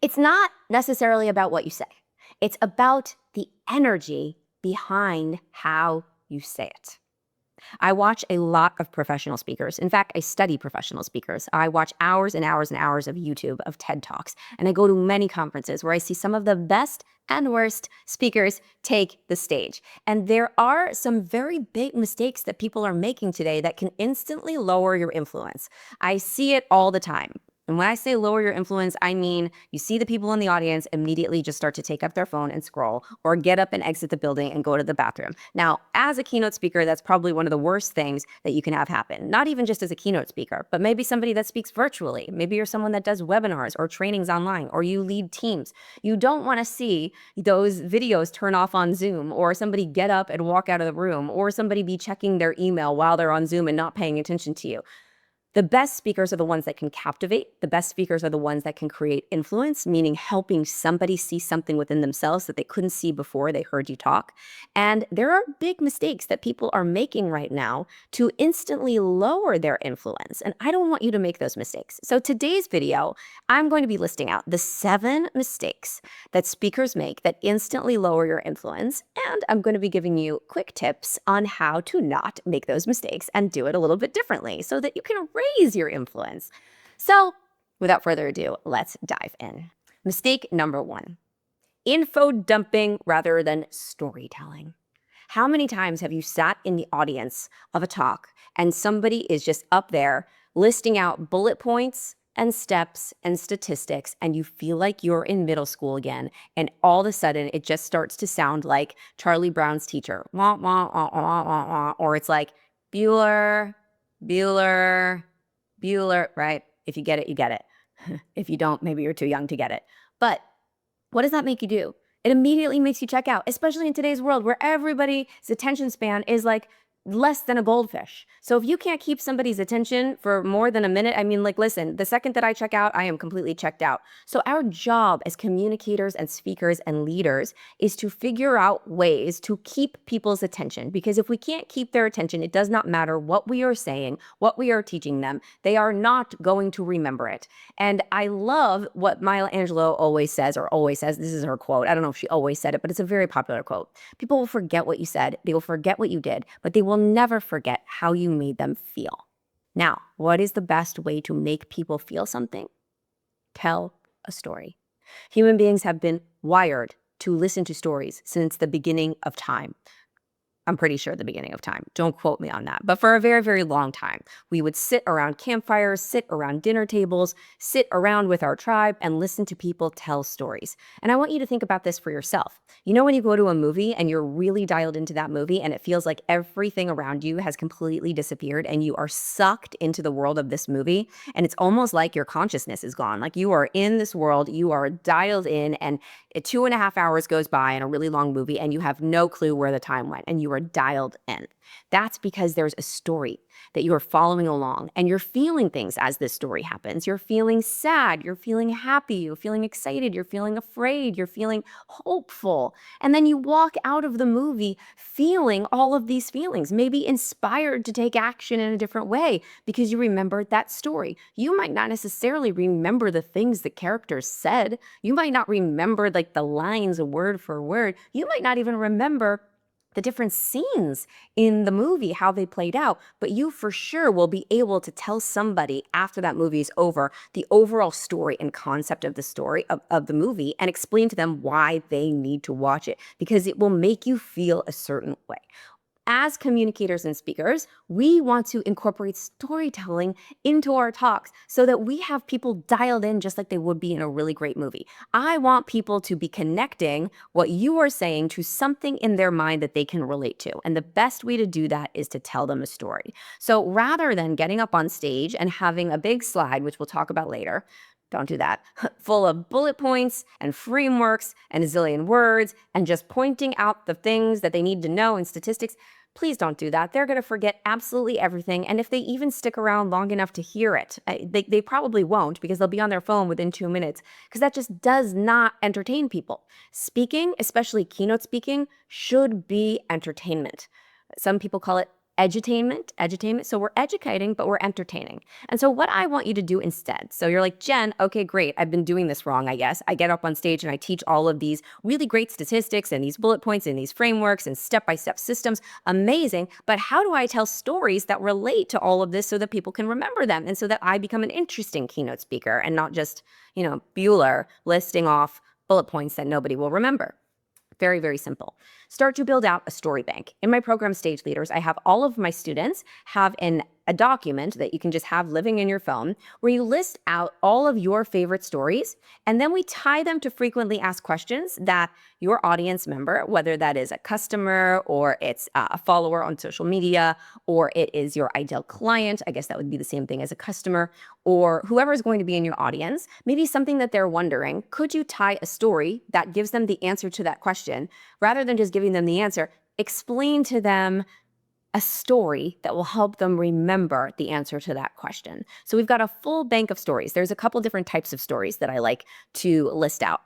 It's not necessarily about what you say. It's about the energy behind how you say it. I watch a lot of professional speakers. In fact, I study professional speakers. I watch hours and hours and hours of YouTube, of TED Talks, and I go to many conferences where I see some of the best and worst speakers take the stage. And there are some very big mistakes that people are making today that can instantly lower your influence. I see it all the time. And when I say lower your influence, I mean you see the people in the audience immediately just start to take up their phone and scroll, or get up and exit the building and go to the bathroom. Now, as a keynote speaker, that's probably one of the worst things that you can have happen. Not even just as a keynote speaker, but maybe somebody that speaks virtually. Maybe you're someone that does webinars or trainings online, or you lead teams. You don't want to see those videos turn off on Zoom, or somebody get up and walk out of the room, or somebody be checking their email while they're on Zoom and not paying attention to you. The best speakers are the ones that can captivate. The best speakers are the ones that can create influence, meaning helping somebody see something within themselves that they couldn't see before they heard you talk. And there are big mistakes that people are making right now to instantly lower their influence. And I don't want you to make those mistakes. So today's video, I'm going to be listing out the 7 mistakes that speakers make that instantly lower your influence. And I'm going to be giving you quick tips on how to not make those mistakes and do it a little bit differently so that you can raise your influence. So without further ado, let's dive in. Mistake number 1, info dumping rather than storytelling. How many times have you sat in the audience of a talk and somebody is just up there listing out bullet points and steps and statistics, and you feel like you're in middle school again, and all of a sudden it just starts to sound like Charlie Brown's teacher, wah, wah, wah, wah, wah, wah, or it's like Bueller, Bueller, Bueller, right? If you get it, you get it. If you don't, maybe you're too young to get it. But what does that make you do? It immediately makes you check out, especially in today's world where everybody's attention span is like less than a goldfish. So if you can't keep somebody's attention for more than a minute, I mean, like, listen, the second that I check out, I am completely checked out. So our job as communicators and speakers and leaders is to figure out ways to keep people's attention, because if we can't keep their attention, it does not matter what we are saying, what we are teaching them, they are not going to remember it. And I love what Maya Angelou always says, this is her quote. I don't know if she always said it, but it's a very popular quote. People will forget what you said, they will forget what you did, but they will never forget how you made them feel. Now, what is the best way to make people feel something? Tell a story. Human beings have been wired to listen to stories since the beginning of time. I'm pretty sure the beginning of time. Don't quote me on that. But for a very, very long time, we would sit around campfires, sit around dinner tables, sit around with our tribe and listen to people tell stories. And I want you to think about this for yourself. You know when you go to a movie and you're really dialed into that movie and it feels like everything around you has completely disappeared and you are sucked into the world of this movie, and it's almost like your consciousness is gone. Like you are in this world, you are dialed in, and 2.5 hours goes by in a really long movie and you have no clue where the time went and you are dialed in. That's because there's a story that you are following along and you're feeling things as this story happens. You're feeling sad, you're feeling happy, you're feeling excited, you're feeling afraid, you're feeling hopeful. And then you walk out of the movie feeling all of these feelings, maybe inspired to take action in a different way because you remembered that story. You might not necessarily remember the things the characters said. You might not remember like the lines word for word. You might not even remember the different scenes in the movie, how they played out, but you for sure will be able to tell somebody after that movie is over the overall story and concept of the story of the movie and explain to them why they need to watch it, because it will make you feel a certain way. As communicators and speakers, we want to incorporate storytelling into our talks so that we have people dialed in just like they would be in a really great movie. I want people to be connecting what you are saying to something in their mind that they can relate to. And the best way to do that is to tell them a story. So rather than getting up on stage and having a big slide, which we'll talk about later, don't do that, full of bullet points and frameworks and a zillion words and just pointing out the things that they need to know and statistics, please don't do that. They're going to forget absolutely everything. And if they even stick around long enough to hear it, they probably won't, because they'll be on their phone within 2 minutes, because that just does not entertain people. Speaking, especially keynote speaking, should be entertainment. Some people call it edutainment. So we're educating, but we're entertaining. And so what I want you to do instead, so you're like, Jen, okay, great. I've been doing this wrong, I guess. I get up on stage and I teach all of these really great statistics and these bullet points and these frameworks and step-by-step systems. Amazing. But how do I tell stories that relate to all of this so that people can remember them and so that I become an interesting keynote speaker and not just, Bueller listing off bullet points that nobody will remember? Very, very simple. Start to build out a story bank. In my program Stage Leaders, I have all of my students have a document that you can just have living in your phone where you list out all of your favorite stories, and then we tie them to frequently asked questions that your audience member, whether that is a customer or it's a follower on social media, or it is your ideal client, I guess that would be the same thing as a customer, or whoever is going to be in your audience, maybe something that they're wondering, could you tie a story that gives them the answer to that question? Rather than just giving them the answer, explain to them a story that will help them remember the answer to that question. So we've got a full bank of stories. There's a couple different types of stories that I like to list out.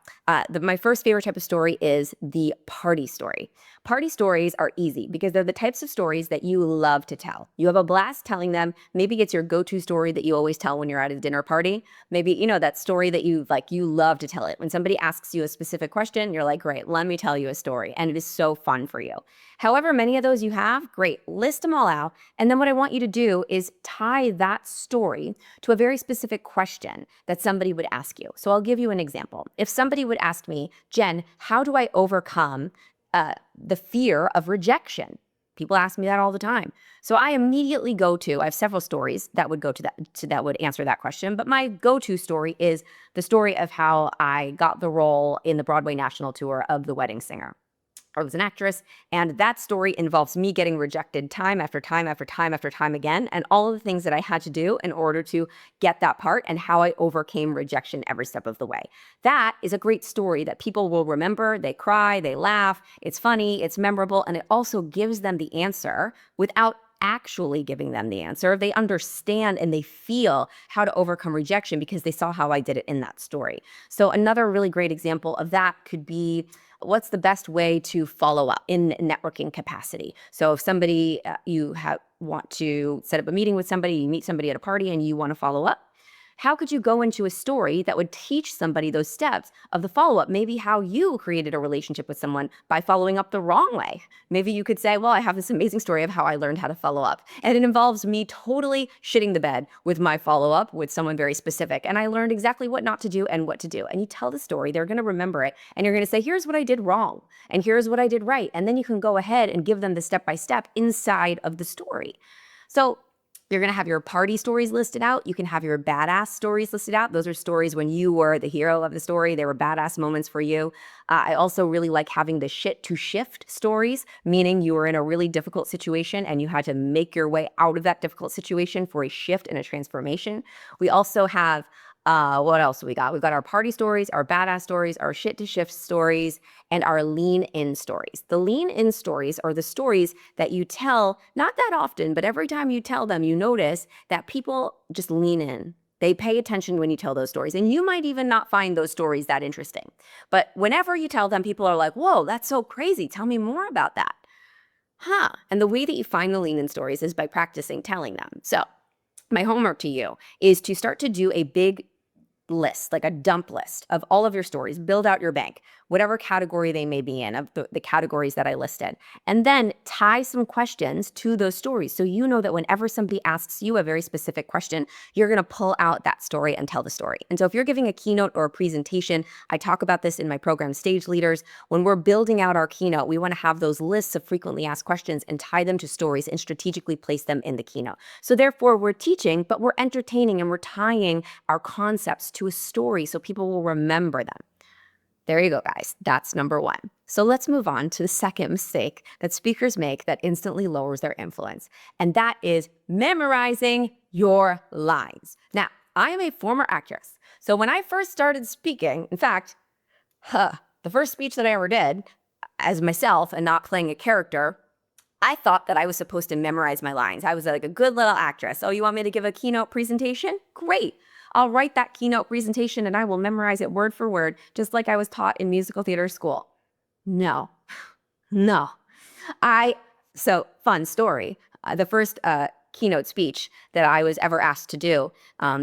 My first favorite type of story is the party story. Party stories are easy because they're the types of stories that you love to tell. You have a blast telling them. Maybe it's your go-to story that you always tell when you're at a dinner party. Maybe, that story that you love to tell it. When somebody asks you a specific question, you're like, great, let me tell you a story. And it is so fun for you. However many of those you have, great, list them all out. And then what I want you to do is tie that story to a very specific question that somebody would ask you. So I'll give you an example. If somebody would ask me, Jen, how do I overcome the fear of rejection? People ask me that all the time. So I immediately I have several stories that would that would answer that question. But my go-to story is the story of how I got the role in the Broadway national tour of The Wedding Singer. I was an actress, and that story involves me getting rejected time after time after time after time again, and all of the things that I had to do in order to get that part and how I overcame rejection every step of the way. That is a great story that people will remember. They cry, they laugh, it's funny, it's memorable, and it also gives them the answer without actually giving them the answer. They understand and they feel how to overcome rejection because they saw how I did it in that story. So another really great example of that could be, what's the best way to follow up in networking capacity? So if somebody, want to set up a meeting with somebody, you meet somebody at a party and you want to follow up, how could you go into a story that would teach somebody those steps of the follow-up? Maybe how you created a relationship with someone by following up the wrong way. Maybe you could say, well, I have this amazing story of how I learned how to follow up. And it involves me totally shitting the bed with my follow-up with someone very specific. And I learned exactly what not to do and what to do. And you tell the story, they're going to remember it. And you're going to say, here's what I did wrong. And here's what I did right. And then you can go ahead and give them the step-by-step inside of the story. So you're going to have your party stories listed out. You can have your badass stories listed out. Those are stories when you were the hero of the story. They were badass moments for you. I also really like having the shit to shift stories, meaning you were in a really difficult situation and you had to make your way out of that difficult situation for a shift and a transformation. We also have what else do we got? We've got our party stories, our badass stories, our shit to shift stories, and our lean in stories. The lean in stories are the stories that you tell not that often, but every time you tell them, you notice that people just lean in. They pay attention when you tell those stories. And you might even not find those stories that interesting. But whenever you tell them, people are like, whoa, that's so crazy. Tell me more about that. And the way that you find the lean in stories is by practicing telling them. So my homework to you is to start to do a big list, like a dump list of all of your stories. Build out your bank, whatever category they may be in, of the categories that I listed. And then tie some questions to those stories. So you know that whenever somebody asks you a very specific question, you're going to pull out that story and tell the story. And so if you're giving a keynote or a presentation, I talk about this in my program Stage Leaders. When we're building out our keynote, we want to have those lists of frequently asked questions and tie them to stories and strategically place them in the keynote. So therefore, we're teaching, but we're entertaining and we're tying our concepts to a story so people will remember them. There you go, guys. That's number one. So let's move on to the second mistake that speakers make that instantly lowers their influence. And that is memorizing your lines. Now, I am a former actress. So when I first started speaking, in fact, the first speech that I ever did as myself and not playing a character, I thought that I was supposed to memorize my lines. I was like a good little actress. Oh, you want me to give a keynote presentation? Great. I'll write that keynote presentation and I will memorize it word for word, just like I was taught in musical theater school. No. So fun story. The first keynote speech that I was ever asked to do,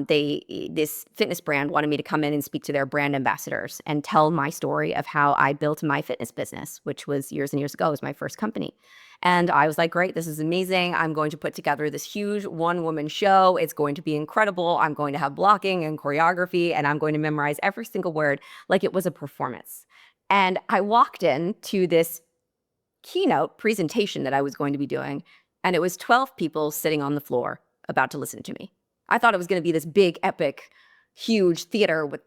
this fitness brand wanted me to come in and speak to their brand ambassadors and tell my story of how I built my fitness business, which was years and years ago. It was my first company. And I was like, great, this is amazing. I'm going to put together this huge one-woman show. It's going to be incredible. I'm going to have blocking and choreography, and I'm going to memorize every single word like it was a performance. And I walked in to this keynote presentation that I was going to be doing, and it was 12 people sitting on the floor about to listen to me. I thought it was going to be this big, epic, huge theater with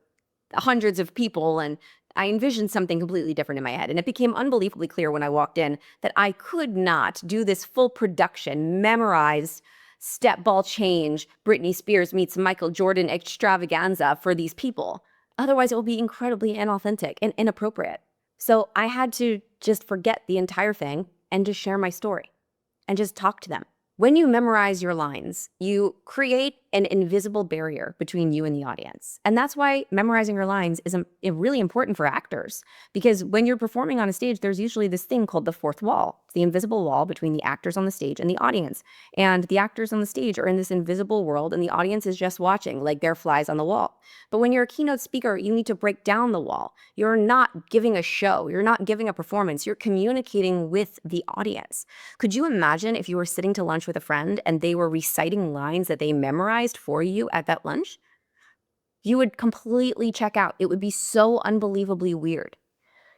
hundreds of people, and I envisioned something completely different in my head. And it became unbelievably clear when I walked in that I could not do this full production, memorized step ball change, Britney Spears meets Michael Jordan extravaganza for these people. Otherwise, it will be incredibly inauthentic and inappropriate. So I had to just forget the entire thing and just share my story and just talk to them. When you memorize your lines, you create an invisible barrier between you and the audience. And that's why memorizing your lines is really important for actors, because when you're performing on a stage, there's usually this thing called the fourth wall. It's the invisible wall between the actors on the stage and the audience. And the actors on the stage are in this invisible world, and the audience is just watching like they're flies on the wall. But when you're a keynote speaker, you need to break down the wall. You're not giving a show. You're not giving a performance. You're communicating with the audience. Could you imagine if you were sitting to lunch with a friend and they were reciting lines that they memorized for you at that lunch? You would completely check out. It would be so unbelievably weird.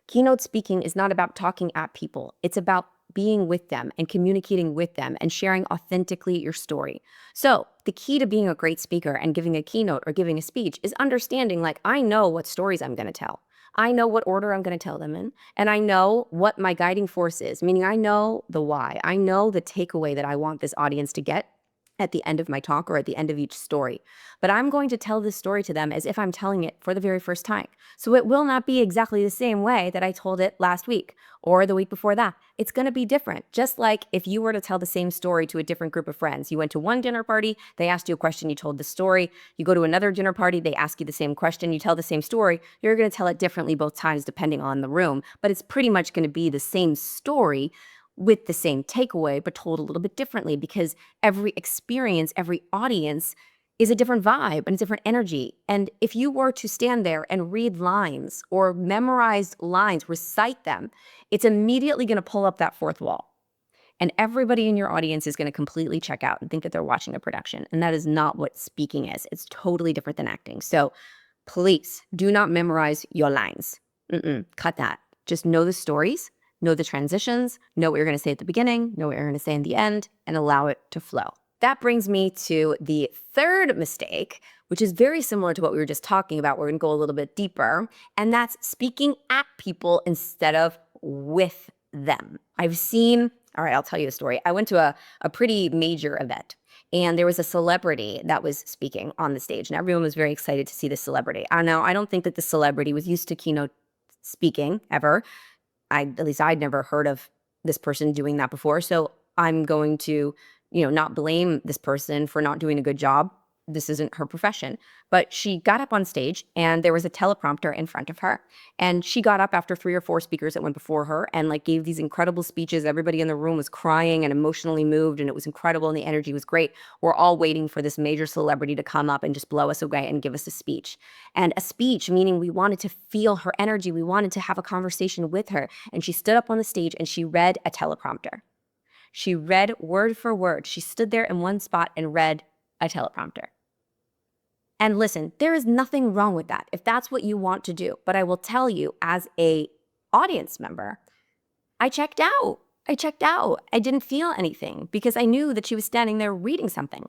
Keynote speaking is not about talking at people. It's about being with them and communicating with them and sharing authentically your story. So the key to being a great speaker and giving a keynote or giving a speech is understanding, like, I know what stories I'm going to tell. I know what order I'm going to tell them in, and I know what my guiding force is, meaning I know the why. I know the takeaway that I want this audience to get at the end of my talk or at the end of each story. But I'm going to tell this story to them as if I'm telling it for the very first time. So it will not be exactly the same way that I told it last week or the week before that. It's going to be different. Just like if you were to tell the same story to a different group of friends. You went to one dinner party, they asked you a question, you told the story. You go to another dinner party, they ask you the same question, you tell the same story. You're going to tell it differently both times depending on the room, but it's pretty much going to be the same story with the same takeaway, but told a little bit differently, because every experience, every audience is a different vibe and a different energy. And if you were to stand there and read lines or memorize lines, recite them, it's immediately going to pull up that fourth wall. And everybody in your audience is going to completely check out and think that they're watching a production. And that is not what speaking is. It's totally different than acting. So please do not memorize your lines. Cut that. Just know the stories. Know the transitions, know what you're going to say at the beginning, know what you're going to say in the end, and allow it to flow. That brings me to the third mistake, which is very similar to what we were just talking about. We're going to go a little bit deeper, and that's speaking at people instead of with them. All right, I'll tell you a story. I went to a pretty major event, and there was a celebrity that was speaking on the stage, and everyone was very excited to see the celebrity. Now, I don't think that the celebrity was used to keynote speaking ever. At least I'd never heard of this person doing that before. So I'm going to, not blame this person for not doing a good job. This isn't her profession. But she got up on stage and there was a teleprompter in front of her. And she got up after 3 or 4 speakers that went before her and gave these incredible speeches. Everybody in the room was crying and emotionally moved, and it was incredible and the energy was great. We're all waiting for this major celebrity to come up and just blow us away and give us a speech. And a speech, meaning we wanted to feel her energy. We wanted to have a conversation with her. And she stood up on the stage and she read a teleprompter. She read word for word. She stood there in one spot and read a teleprompter. And listen, there is nothing wrong with that if that's what you want to do. But I will tell you, as a audience member, I checked out. I didn't feel anything because I knew that she was standing there reading something.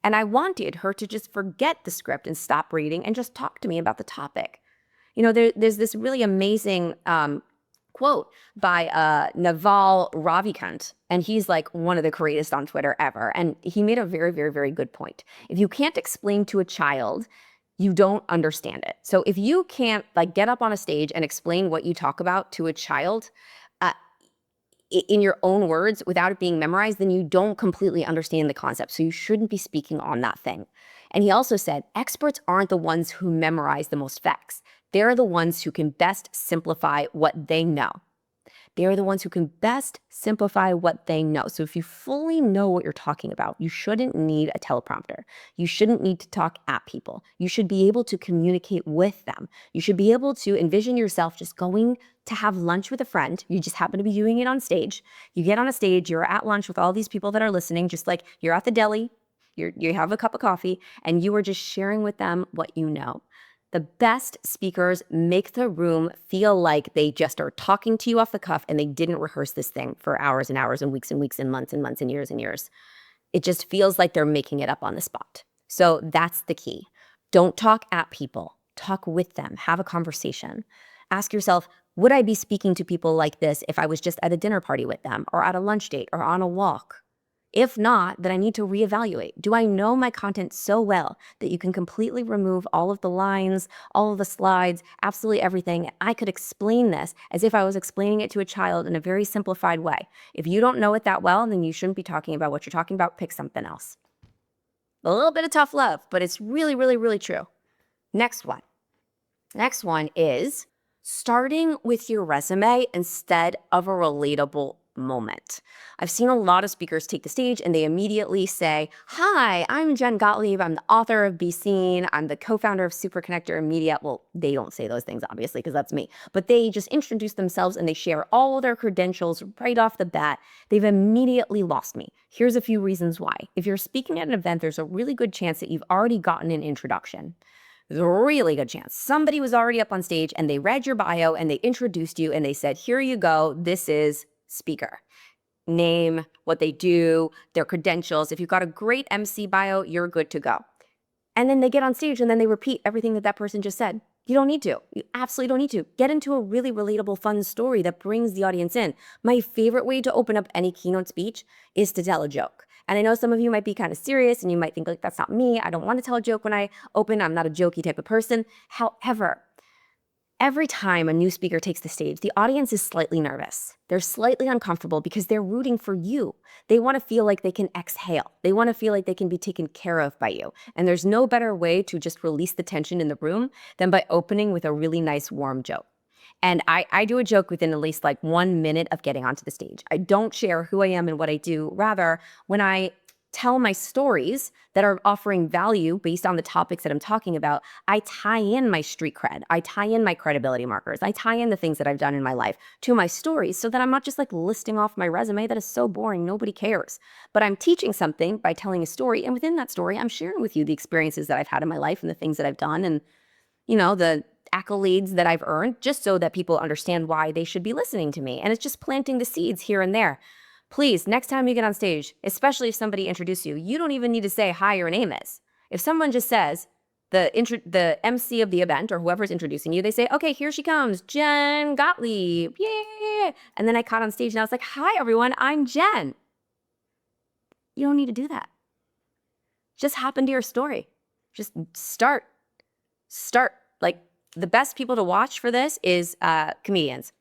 And I wanted her to just forget the script and stop reading and just talk to me about the topic. There's this really amazing quote by Naval Ravikant, and he's one of the greatest on Twitter ever. And he made a very, very, very good point. If you can't explain to a child, you don't understand it. So if you can't get up on a stage and explain what you talk about to a child in your own words without it being memorized, then you don't completely understand the concept. So you shouldn't be speaking on that thing. And he also said, experts aren't the ones who memorize the most facts. They're the ones who can best simplify what they know. They are the ones who can best simplify what they know. So if you fully know what you're talking about, you shouldn't need a teleprompter. You shouldn't need to talk at people. You should be able to communicate with them. You should be able to envision yourself just going to have lunch with a friend. You just happen to be doing it on stage. You get on a stage, you're at lunch with all these people that are listening, just like you're at the deli, you have a cup of coffee, and you are just sharing with them what you know. The best speakers make the room feel like they just are talking to you off the cuff and they didn't rehearse this thing for hours and hours and weeks and months and years and years. It just feels like they're making it up on the spot. So that's the key. Don't talk at people. Talk with them. Have a conversation. Ask yourself, would I be speaking to people like this if I was just at a dinner party with them or at a lunch date or on a walk? If not, then I need to reevaluate. Do I know my content so well that you can completely remove all of the lines, all of the slides, absolutely everything? I could explain this as if I was explaining it to a child in a very simplified way. If you don't know it that well, then you shouldn't be talking about what you're talking about. Pick something else. A little bit of tough love, but it's really, really, really true. Next one. Next one is starting with your resume instead of a relatable moment. I've seen a lot of speakers take the stage and they immediately say, "Hi, I'm Jen Gottlieb. I'm the author of Be Seen. I'm the co-founder of Super Connector Media." Well, they don't say those things, obviously, because that's me. But they just introduce themselves and they share all their credentials right off the bat. They've immediately lost me. Here's a few reasons why. If you're speaking at an event, there's a really good chance that you've already gotten an introduction. There's a really good chance somebody was already up on stage and they read your bio and they introduced you and they said, "Here you go. This is speaker." Name, what they do, their credentials. If you've got a great MC bio, you're good to go. And then they get on stage and then they repeat everything that that person just said. You don't need to. You absolutely don't need to. Get into a really relatable, fun story that brings the audience in. My favorite way to open up any keynote speech is to tell a joke. And I know some of you might be kind of serious and you might think like, that's not me. I don't want to tell a joke when I open. I'm not a jokey type of person. However, every time a new speaker takes the stage, the audience is slightly nervous. They're slightly uncomfortable because they're rooting for you. They want to feel like they can exhale. They want to feel like they can be taken care of by you. And there's no better way to just release the tension in the room than by opening with a really nice, warm joke. And I do a joke within at least like 1 minute of getting onto the stage. I don't share who I am and what I do. Rather, when I tell my stories that are offering value based on the topics that I'm talking about, I tie in my street cred. I tie in my credibility markers. I tie in the things that I've done in my life to my stories so that I'm not just like listing off my resume. That is so boring. Nobody cares. But I'm teaching something by telling a story. And within that story, I'm sharing with you the experiences that I've had in my life and the things that I've done and, the accolades that I've earned, just so that people understand why they should be listening to me. And it's just planting the seeds here and there. Please, next time you get on stage, especially if somebody introduces you, you don't even need to say hi, your name is. If someone just says the MC of the event or whoever's introducing you, they say, "Okay, here she comes, Jen Gottlieb, yay!" And then I caught on stage and I was like, "Hi everyone, I'm Jen." You don't need to do that. Just hop into your story. Just start. Like the best people to watch for this is comedians.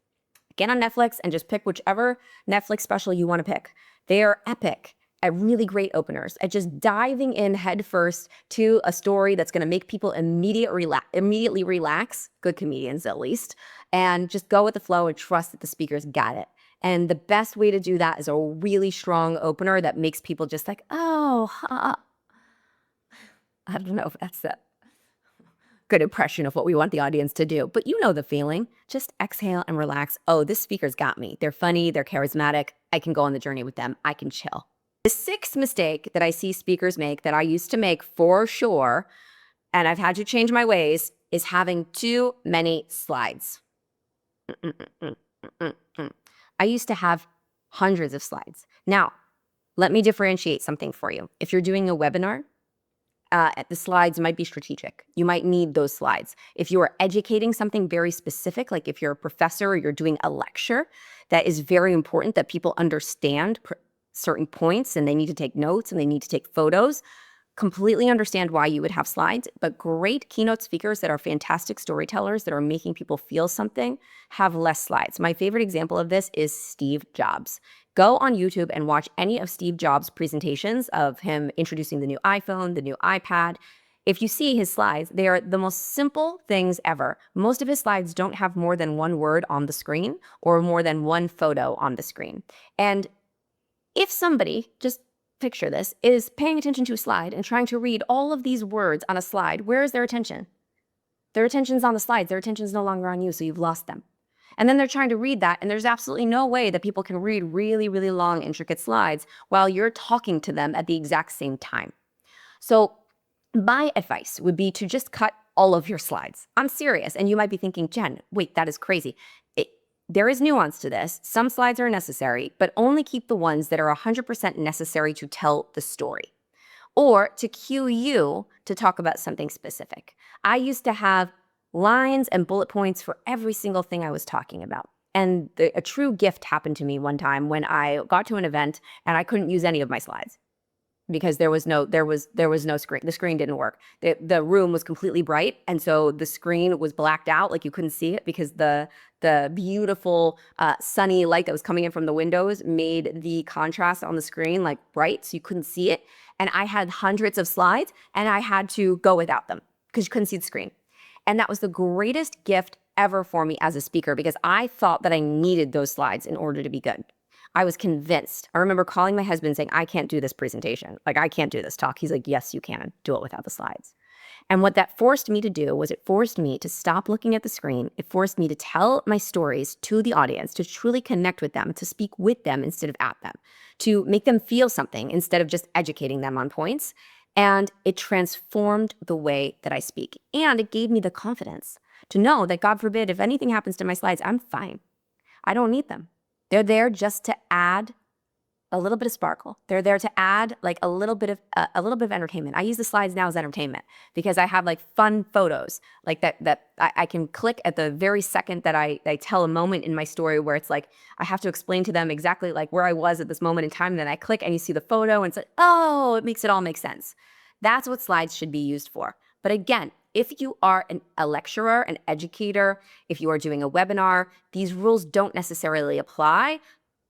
Get on Netflix and just pick whichever Netflix special you want to pick. They are epic at really great openers, at just diving in head first to a story that's going to make people immediately relax, good comedians at least, and just go with the flow and trust that the speakers got it. And the best way to do that is a really strong opener that makes people just like, "Oh, I don't know if that's a good impression of what we want the audience to do, but you know the feeling. Just exhale and relax. Oh, this speaker's got me. They're funny. They're charismatic. I can go on the journey with them. I can chill." The sixth mistake that I see speakers make that I used to make for sure, and I've had to change my ways, is having too many slides. I used to have hundreds of slides. Now, let me differentiate something for you. If you're doing a webinar, the slides might be strategic. You might need those slides. If you are educating something very specific, like if you're a professor or you're doing a lecture, that is very important that people understand certain points and they need to take notes and they need to take photos. Completely understand why you would have slides, but great keynote speakers that are fantastic storytellers that are making people feel something have less slides. My favorite example of this is Steve Jobs. Go on YouTube and watch any of Steve Jobs' presentations of him introducing the new iPhone, the new iPad. If you see his slides, they are the most simple things ever. Most of his slides don't have more than one word on the screen or more than one photo on the screen. And if somebody, just picture this, is paying attention to a slide and trying to read all of these words on a slide, where is their attention? Their attention's on the slides. Their attention's no longer on you, so you've lost them. And then they're trying to read that, and there's absolutely no way that people can read really, really long, intricate slides while you're talking to them at the exact same time. So my advice would be to just cut all of your slides. I'm serious. And you might be thinking, Jen, wait, that is crazy. There is nuance to this. Some slides are necessary, but only keep the ones that are 100% necessary to tell the story or to cue you to talk about something specific. I used to have lines and bullet points for every single thing I was talking about. And a true gift happened to me one time when I got to an event and I couldn't use any of my slides because there was no screen. The screen didn't work. The room was completely bright, and so the screen was blacked out, like you couldn't see it because the beautiful sunny light that was coming in from the windows made the contrast on the screen like bright, so you couldn't see it. And I had hundreds of slides, and I had to go without them because you couldn't see the screen. And that was the greatest gift ever for me as a speaker because I thought that I needed those slides in order to be good. I was convinced. I remember calling my husband saying, I can't do this presentation. Like, I can't do this talk. He's like, yes, you can. Do it without the slides. And what that forced me to do was it forced me to stop looking at the screen. It forced me to tell my stories to the audience, to truly connect with them, to speak with them instead of at them, to make them feel something instead of just educating them on points. And it transformed the way that I speak. And it gave me the confidence to know that, God forbid, if anything happens to my slides, I'm fine. I don't need them. They're there just to add a little bit of sparkle. They're there to add like a little bit of entertainment. I use the slides now as entertainment because I have like fun photos like that I can click at the very second that I tell a moment in my story where it's like I have to explain to them exactly like where I was at this moment in time. And then I click and you see the photo and it's like, oh, it makes it all make sense. That's what slides should be used for. But again, if you are a lecturer, an educator, if you are doing a webinar, these rules don't necessarily apply.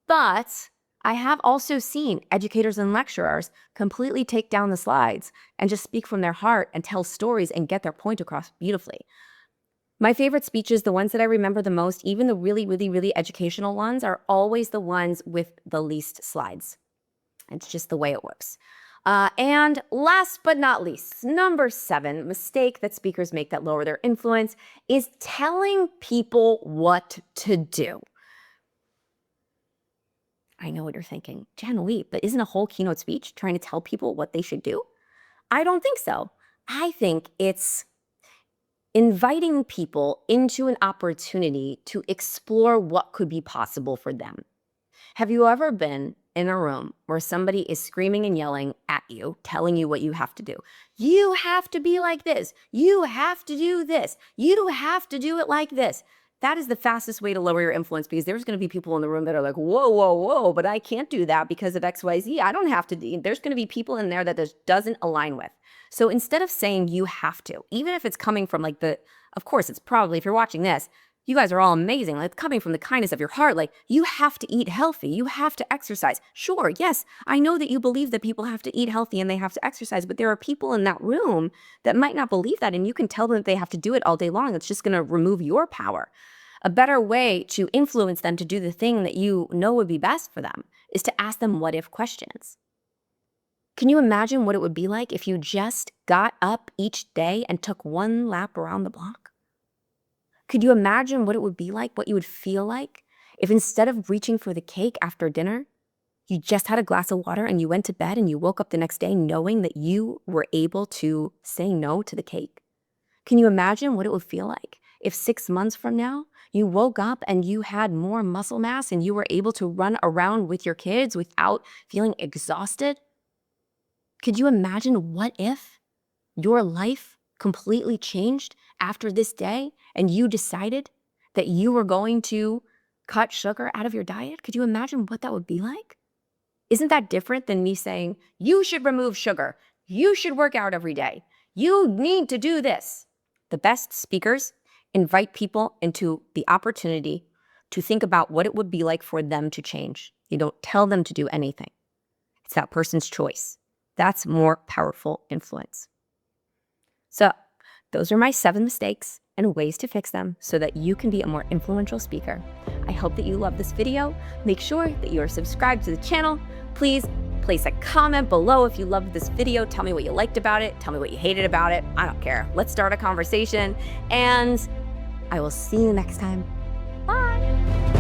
But I have also seen educators and lecturers completely take down the slides and just speak from their heart and tell stories and get their point across beautifully. My favorite speeches, the ones that I remember the most, even the really, really, really educational ones, are always the ones with the least slides. It's just the way it works. And last but not least, number 7, mistake that speakers make that lower their influence is telling people what to do. I know what you're thinking. Jen, wait, but isn't a whole keynote speech trying to tell people what they should do? I don't think so. I think it's inviting people into an opportunity to explore what could be possible for them. Have you ever been in a room where somebody is screaming and yelling at you, telling you what you have to do? You have to be like this. You have to do this. You have to do it like this. That is the fastest way to lower your influence because there's going to be people in the room that are like, whoa, whoa, whoa, but I can't do that because of XYZ. I don't have to do. There's going to be people in there that this doesn't align with. So instead of saying you have to, even if it's coming from like of course, it's probably, if you're watching this, you guys are all amazing. Like, it's coming from the kindness of your heart. Like, you have to eat healthy. You have to exercise. Sure, yes, I know that you believe that people have to eat healthy and they have to exercise, but there are people in that room that might not believe that, and you can tell them that they have to do it all day long. It's just going to remove your power. A better way to influence them to do the thing that you know would be best for them is to ask them what-if questions. Can you imagine what it would be like if you just got up each day and took one lap around the block? Could you imagine what it would be like, what you would feel like if instead of reaching for the cake after dinner, you just had a glass of water and you went to bed and you woke up the next day knowing that you were able to say no to the cake? Can you imagine what it would feel like if 6 months from now, you woke up and you had more muscle mass and you were able to run around with your kids without feeling exhausted? Could you imagine what if your life completely changed after this day and you decided that you were going to cut sugar out of your diet? Could you imagine what that would be like? Isn't that different than me saying, you should remove sugar, you should work out every day, you need to do this? The best speakers invite people into the opportunity to think about what it would be like for them to change. You don't tell them to do anything. It's that person's choice. That's more powerful influence. So, those are my 7 mistakes and ways to fix them so that you can be a more influential speaker. I hope that you love this video. Make sure that you are subscribed to the channel. Please place a comment below if you loved this video. Tell me what you liked about it. Tell me what you hated about it. I don't care. Let's start a conversation, and I will see you next time. Bye.